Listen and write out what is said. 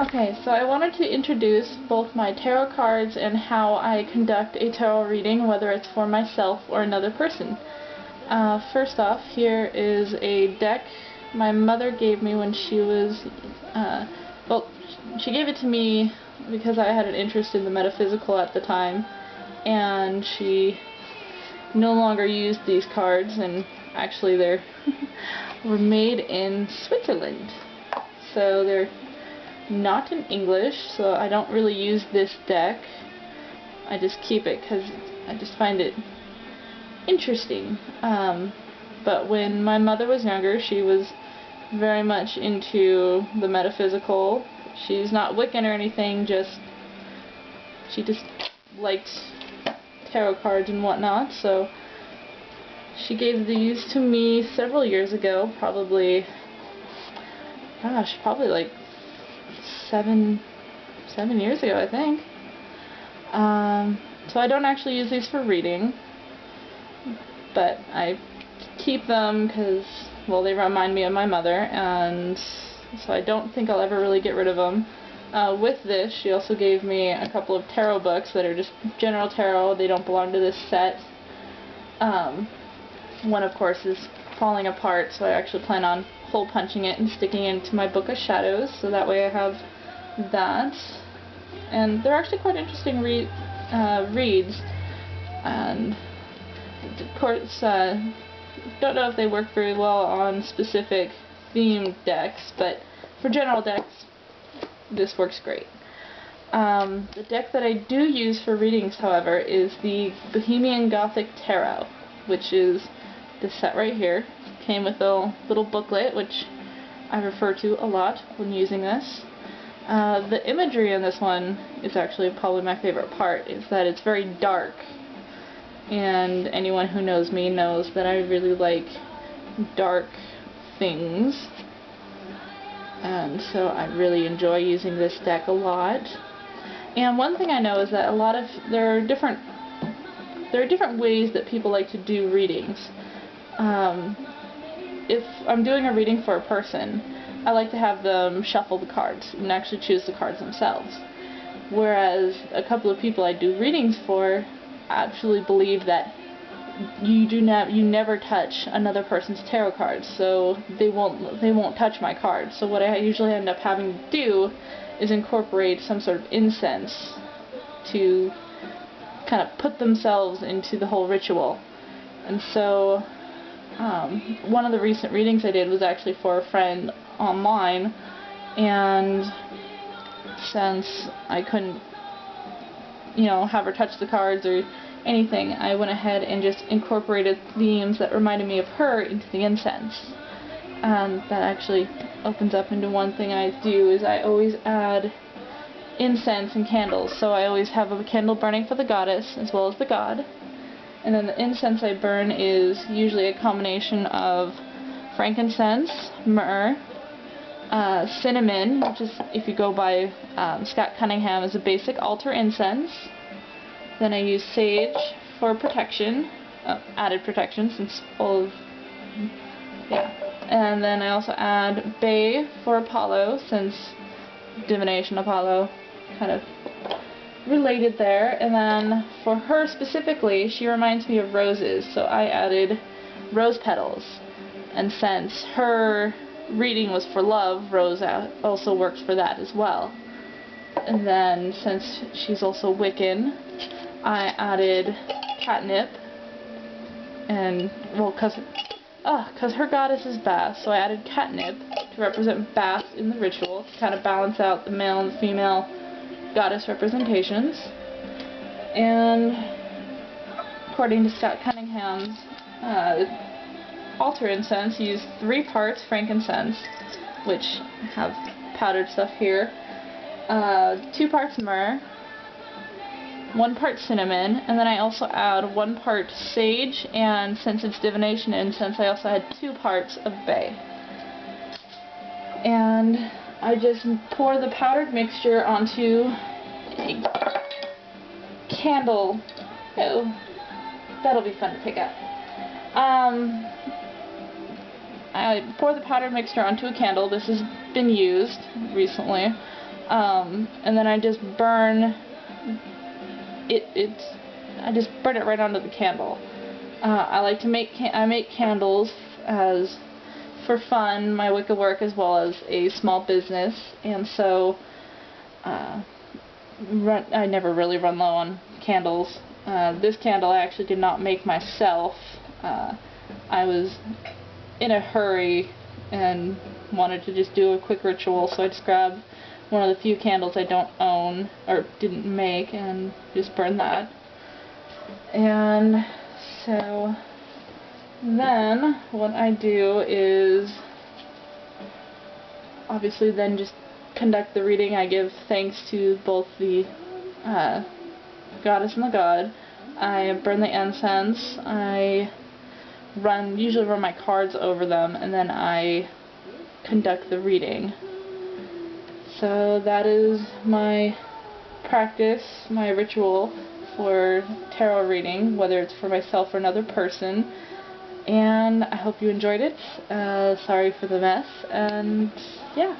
Okay, so I wanted to introduce both my tarot cards and how I conduct a tarot reading, whether it's for myself or another person. First off, here is a deck my mother gave me when she was, well, she gave it to me because I had an interest in the metaphysical at the time, and she no longer used these cards, and actually they're were made in Switzerland. So they're not in English, so I don't really use this deck. I just keep it because I just find it interesting. But when my mother was younger, she was very much into the metaphysical. She's not Wiccan or anything, she just liked tarot cards and whatnot, so she gave these to me several years ago, probably like seven years ago, I think. So I don't actually use these for reading, but I keep them because, well, they remind me of my mother, and so I don't think I'll ever really get rid of them. With this, she also gave me a couple of tarot books that are just general tarot. They don't belong to this set. One, of course, is falling apart, so I actually plan on hole punching it and sticking it into my book of shadows, so that way I have that. And they're actually quite interesting reads, and of course, don't know if they work very well on specific themed decks, but for general decks, this works great. The deck that I do use for readings, however, is the Bohemian Gothic Tarot, which is this set right here. Came with a little booklet, which I refer to a lot when using this. The imagery in this one is actually probably my favorite part, is that it's very dark, and anyone who knows me knows that I really like dark things, and so I really enjoy using this deck a lot. And one thing I know is that there are different ways that people like to do readings. If I'm doing a reading for a person, I like to have them shuffle the cards and actually choose the cards themselves. Whereas a couple of people I do readings for actually believe that you never touch another person's tarot cards, so they won't touch my cards. So what I usually end up having to do is incorporate some sort of incense to kind of put themselves into the whole ritual. And so one of the recent readings I did was actually for a friend online, and since I couldn't, have her touch the cards or anything, I went ahead and just incorporated themes that reminded me of her into the incense. And that actually opens up into one thing I do, is I always add incense and candles. So I always have a candle burning for the goddess as well as the god. And then the incense I burn is usually a combination of frankincense, myrrh, cinnamon, which is, if you go by Scott Cunningham, is a basic altar incense. Then I use sage for protection, added protection since all of, And then I also add bay for Apollo, since divination Apollo kind of related there. And then for her specifically, she reminds me of roses, so I added rose petals. And since her reading was for love, rose also works for that as well. And then since she's also Wiccan, I added catnip, and well, because her goddess is Bath, so I added catnip to represent Bath in the ritual, to kind of balance out the male and female goddess representations. And according to Scott Cunningham's altar incense, he used 3 parts frankincense, which I have powdered stuff here, 2 parts myrrh, 1 part cinnamon, and then I also add 1 part sage, and since it's divination incense, I also had 2 parts of bay. And I just pour the powdered mixture onto a candle. Oh, that'll be fun to pick up. I pour the powdered mixture onto a candle. This has been used recently. And then I just burn I just burn it right onto the candle. I like to make candles as for fun, my Wicca work, as well as a small business, and so I never really run low on candles. This candle I actually did not make myself. I was in a hurry and wanted to just do a quick ritual, so I just grabbed one of the few candles I don't own or didn't make and just burned that. And so then what I do is obviously then just conduct the reading. I give thanks to both the goddess and the god. I burn the incense. I usually run my cards over them, and then I conduct the reading. So that is my practice, my ritual for tarot reading, whether it's for myself or another person. And I hope you enjoyed it. Sorry for the mess, and yeah.